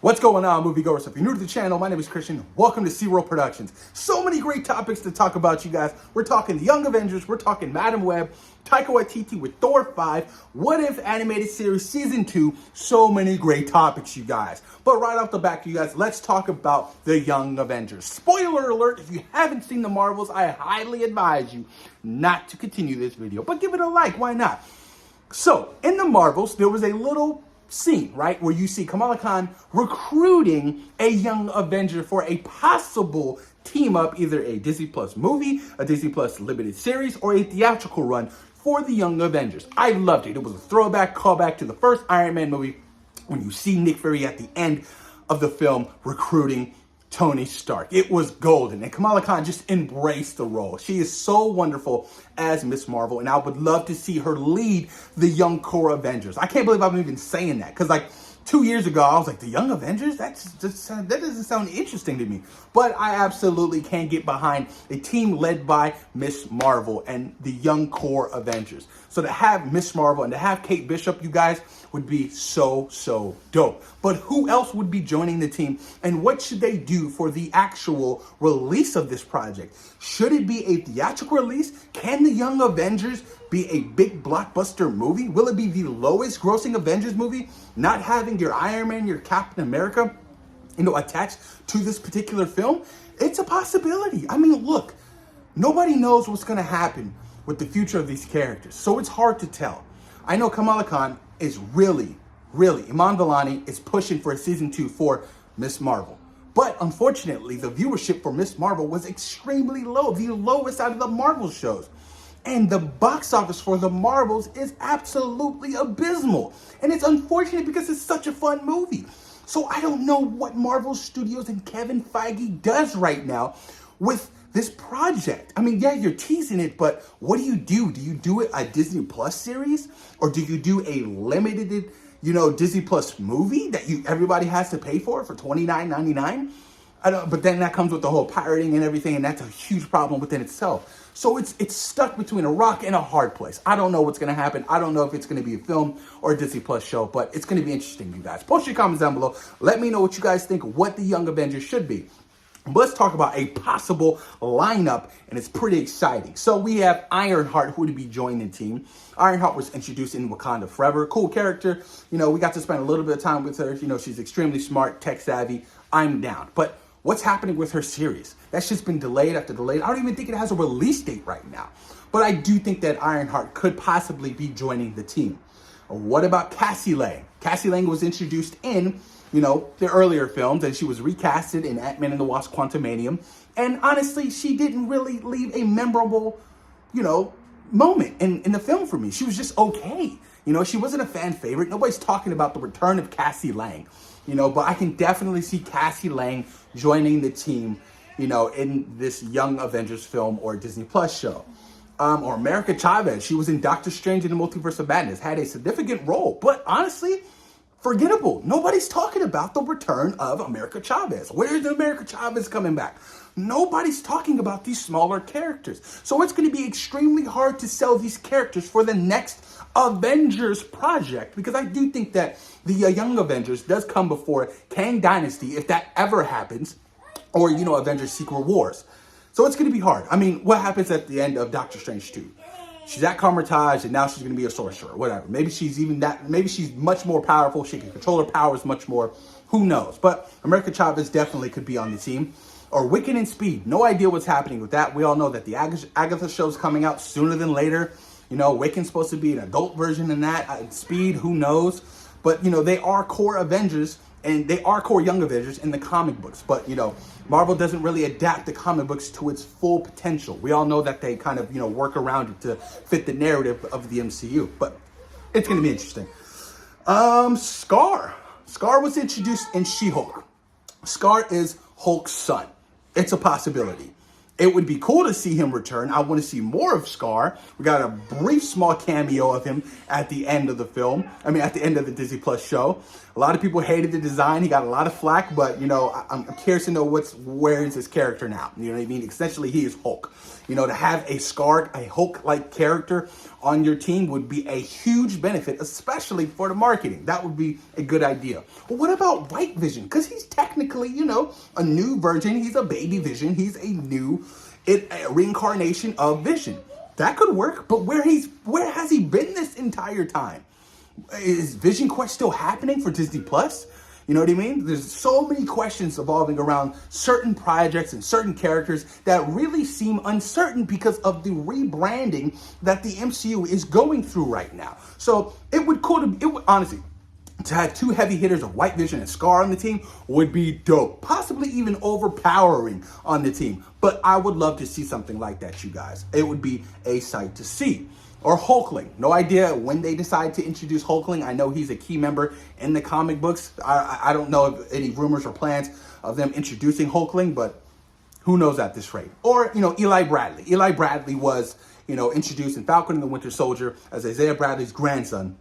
What's going on, moviegoers? If you're new to the channel, my name is Christian. Welcome to SeaWorld Productions. So many great topics to talk about, you guys. We're talking the Young Avengers, we're talking Madam Web, Taika Waititi with Thor 5, What If Animated Series Season 2. So many great topics, you guys. But right off the back, you guys, let's talk about the Young Avengers. Spoiler alert, if you haven't seen the Marvels, I highly advise you not to continue this video. But give it a like, why not? So, in the Marvels, there was a little scene, right, where you see Kamala Khan recruiting a young Avenger for a possible team up, either a Disney Plus movie, a Disney Plus limited series, or a theatrical run for the Young Avengers. I loved it. It was a throwback, callback to the first Iron Man movie when you see Nick Fury at the end of the film recruiting Tony Stark. It was golden, and Kamala Khan just embraced the role. She is so wonderful as Miss Marvel, and I would love to see her lead the young core Avengers. I can't believe I'm even saying that, because like 2 years ago, I was like, the Young Avengers? That doesn't sound interesting to me. But I absolutely can get behind a team led by Miss Marvel and the young core Avengers. So to have Miss Marvel and to have Kate Bishop, you guys, would be so dope. But who else would be joining the team, and what should they do for the actual release of this project? Should it be a theatrical release? Can the Young Avengers be a big blockbuster movie? Will it be the lowest grossing Avengers movie, not having your Iron Man, your Captain America, attached to this particular film? It's a possibility. I mean, look, nobody knows what's going to happen with the future of these characters, so it's hard to tell. I know Kamala Khan is really, Iman Vellani is pushing for a season 2 for Miss Marvel. But unfortunately, the viewership for Miss Marvel was extremely low, the lowest out of the Marvel shows. And the box office for the Marvels is absolutely abysmal. And it's unfortunate because it's such a fun movie. So I don't know what Marvel Studios and Kevin Feige does right now with this project. I mean, yeah, you're teasing it, but what do? Do you do it a Disney Plus series? Or do you do a limited, Disney Plus movie that everybody has to pay for $29.99? But then that comes with the whole pirating and everything, and that's a huge problem within itself. So it's stuck between a rock and a hard place. I don't know what's going to happen. I don't know if it's going to be a film or a Disney Plus show, but it's going to be interesting, you guys. Post your comments down below. Let me know what you guys think, what the Young Avengers should be. But let's talk about a possible lineup, and it's pretty exciting. So we have Ironheart, who would be joining the team. Ironheart was introduced in Wakanda Forever. Cool character. We got to spend a little bit of time with her. She's extremely smart, tech savvy. I'm down. But what's happening with her series? That's just been delayed after delayed. I don't even think it has a release date right now. But I do think that Ironheart could possibly be joining the team. What about Cassie Lang? Cassie Lang was introduced in the earlier films, and she was recasted in Ant-Man and the Wasp: Quantumanium. And honestly, she didn't really leave a memorable, moment in the film for me. She was just okay. She wasn't a fan favorite. Nobody's talking about the return of Cassie Lang. But I can definitely see Cassie Lang joining the team, in this Young Avengers film or Disney Plus show. Or America Chavez. She was in Doctor Strange in the Multiverse of Madness, had a significant role, but honestly, forgettable. Nobody's talking about the return of America Chavez. Where's America Chavez coming back? Nobody's talking about these smaller characters. So it's going to be extremely hard to sell these characters for the next Avengers project, because I do think that the Young Avengers does come before Kang Dynasty, if that ever happens, or, Avengers Secret Wars. So it's going to be hard. I mean, what happens at the end of Doctor Strange 2? She's at Carmitage, and now she's going to be a sorcerer, whatever. Maybe she's much more powerful. She can control her powers much more. Who knows? But America Chavez definitely could be on the team. Or Wiccan and Speed. No idea what's happening with that. We all know that the Agatha show's coming out sooner than later. Wiccan's supposed to be an adult version in that. Speed, who knows? But, they are core Avengers, and they are core Young Avengers in the comic books. But, Marvel doesn't really adapt the comic books to its full potential. We all know that they kind of, work around it to fit the narrative of the MCU. But it's going to be interesting. Scar. Scar was introduced in She-Hulk. Scar is Hulk's son. It's a possibility. It would be cool to see him return. I want to see more of Scar. We got a brief, small cameo of him at the end of the film. At the end of the Disney Plus show. A lot of people hated the design. He got a lot of flack, but, I'm curious to know where is his character now. You know what I mean? Essentially, he is Hulk. To have a Scar, a Hulk-like character on your team would be a huge benefit, especially for the marketing. That would be a good idea. But what about White Vision? Because he's technically, a new version. He's a baby Vision. He's a new reincarnation of Vision. That could work, but where has he been this entire time? Is Vision Quest still happening for Disney Plus? You know what I mean? There's so many questions evolving around certain projects and certain characters that really seem uncertain because of the rebranding that the MCU is going through right now. So it would honestly, to have two heavy hitters of White Vision and Scar on the team would be dope. Possibly even overpowering on the team. But I would love to see something like that, you guys. It would be a sight to see. Or Hulkling. No idea when they decide to introduce Hulkling. I know he's a key member in the comic books. I don't know if any rumors or plans of them introducing Hulkling, but who knows at this rate. Or, Eli Bradley. Eli Bradley was, introduced in Falcon and the Winter Soldier as Isaiah Bradley's grandson.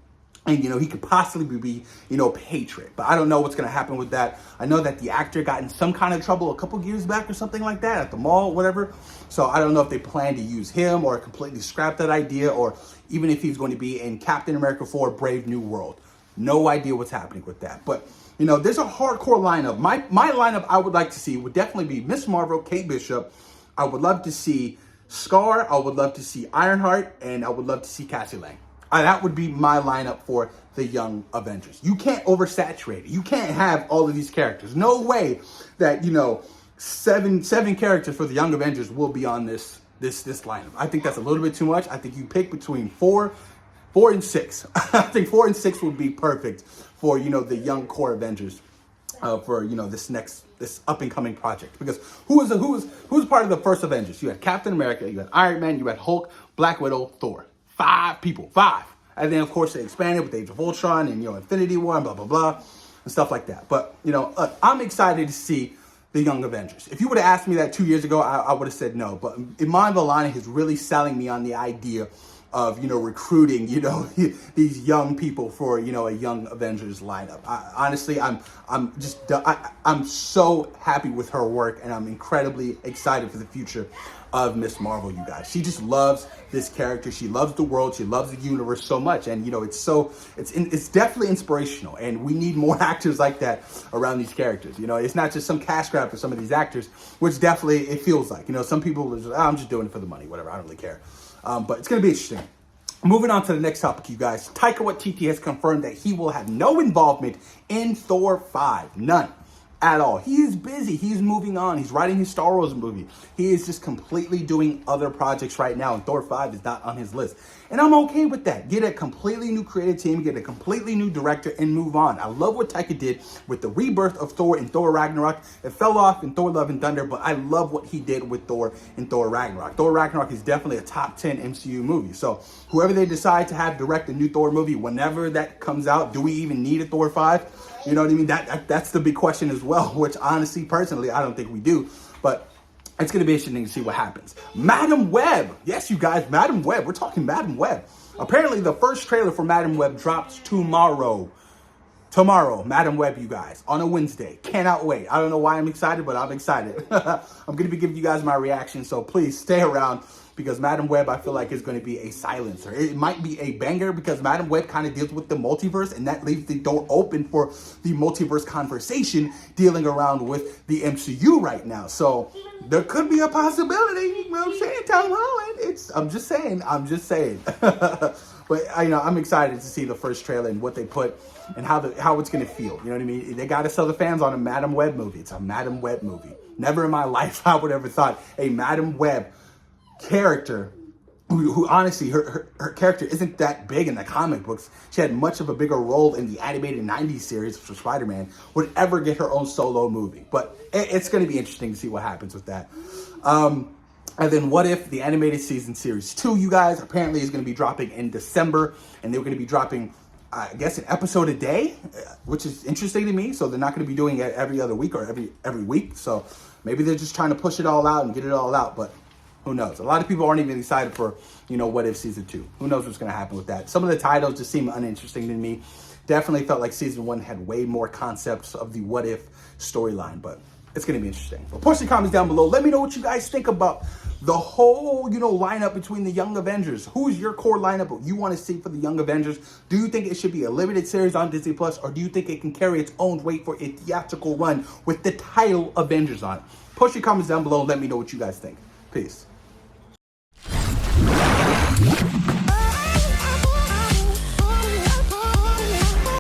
And, he could possibly be, Patriot. But I don't know what's going to happen with that. I know that the actor got in some kind of trouble a couple years back or something like that at the mall, whatever. So I don't know if they plan to use him or completely scrap that idea, or even if he's going to be in Captain America 4 Brave New World. No idea what's happening with that. But, there's a hardcore lineup. My lineup I would like to see would definitely be Miss Marvel, Kate Bishop. I would love to see Scar. I would love to see Ironheart. And I would love to see Cassie Lang. That would be my lineup for the Young Avengers. You can't oversaturate it. You can't have all of these characters. No way that, seven characters for the Young Avengers will be on this lineup. I think that's a little bit too much. I think you pick between four and six. I think 4 and 6 would be perfect for, the young core Avengers for, this up and coming project. Because who's part of the first Avengers? You had Captain America, you had Iron Man, you had Hulk, Black Widow, Thor. 5 people. And then, of course, they expanded with Age of Ultron and, Infinity War and blah, blah, blah, and stuff like that. But, I'm excited to see the Young Avengers. If you would have asked me that 2 years ago, I would have said no. But Iman Vellani is really selling me on the idea of, recruiting, these young people for, a Young Avengers lineup. Honestly, I'm so happy with her work, and I'm incredibly excited for the future of Miss Marvel, you guys. She just loves this character. She loves the world. She loves the universe so much. And, it's definitely inspirational. And we need more actors like that around these characters. It's not just some cash grab for some of these actors, which definitely it feels like. Some people are just, I'm just doing it for the money, whatever. I don't really care. But it's going to be interesting. Moving on to the next topic, you guys. Taika Waititi has confirmed that he will have no involvement in Thor 5. None. At all. He is busy. He's moving on. He's writing his Star Wars movie. He is just completely doing other projects right now, and Thor 5 is not on his list. And I'm okay with that. Get a completely new creative team, get a completely new director, and move on. I love what Taika did with the rebirth of Thor in Thor Ragnarok. It fell off in Thor Love and Thunder, but I love what he did with Thor in Thor Ragnarok. Thor Ragnarok is definitely a top 10 MCU movie. So whoever they decide to have direct a new Thor movie, whenever that comes out, do we even need a Thor 5? You know what I mean? That's the big question as well, which honestly, personally, I don't think we do. But it's going to be interesting to see what happens. Madam Web. Yes, you guys, Madam Web. We're talking Madam Web. Apparently, the first trailer for Madam Web drops tomorrow. Tomorrow, Madam Web, you guys, on a Wednesday. Cannot wait. I don't know why I'm excited, but I'm excited. I'm going to be giving you guys my reaction, so please stay around. Because Madam Web, I feel like, is going to be a silencer. It might be a banger because Madam Web kind of deals with the multiverse, and that leaves the door open for the multiverse conversation dealing around with the MCU right now. So there could be a possibility. You know what I'm saying? Tom Holland. I'm just saying. But I'm excited to see the first trailer and what they put and how it's going to feel. You know what I mean? They got to sell the fans on a Madam Web movie. It's a Madam Web movie. Never in my life I would ever thought a Madam Web character who honestly her character isn't that big in the comic books. She had much of a bigger role in the animated 90s series for Spider-Man, would ever get her own solo movie. But it's going to be interesting to see what happens with that. And then What If, the animated season series 2, you guys, apparently is going to be dropping in December, and they're going to be dropping, I guess, an episode a day, which is interesting to me. So they're not going to be doing it every other week or every week. So maybe they're just trying to push it all out and get it all out. But who knows? A lot of people aren't even excited for, What If Season 2. Who knows what's going to happen with that? Some of the titles just seem uninteresting to me. Definitely felt like Season 1 had way more concepts of the What If storyline, but it's going to be interesting. Well, post your comments down below. Let me know what you guys think about the whole, lineup between the Young Avengers. Who's your core lineup you want to see for the Young Avengers? Do you think it should be a limited series on Disney Plus, or do you think it can carry its own weight for a theatrical run with the title Avengers on it? Post your comments down below and let me know what you guys think. Peace.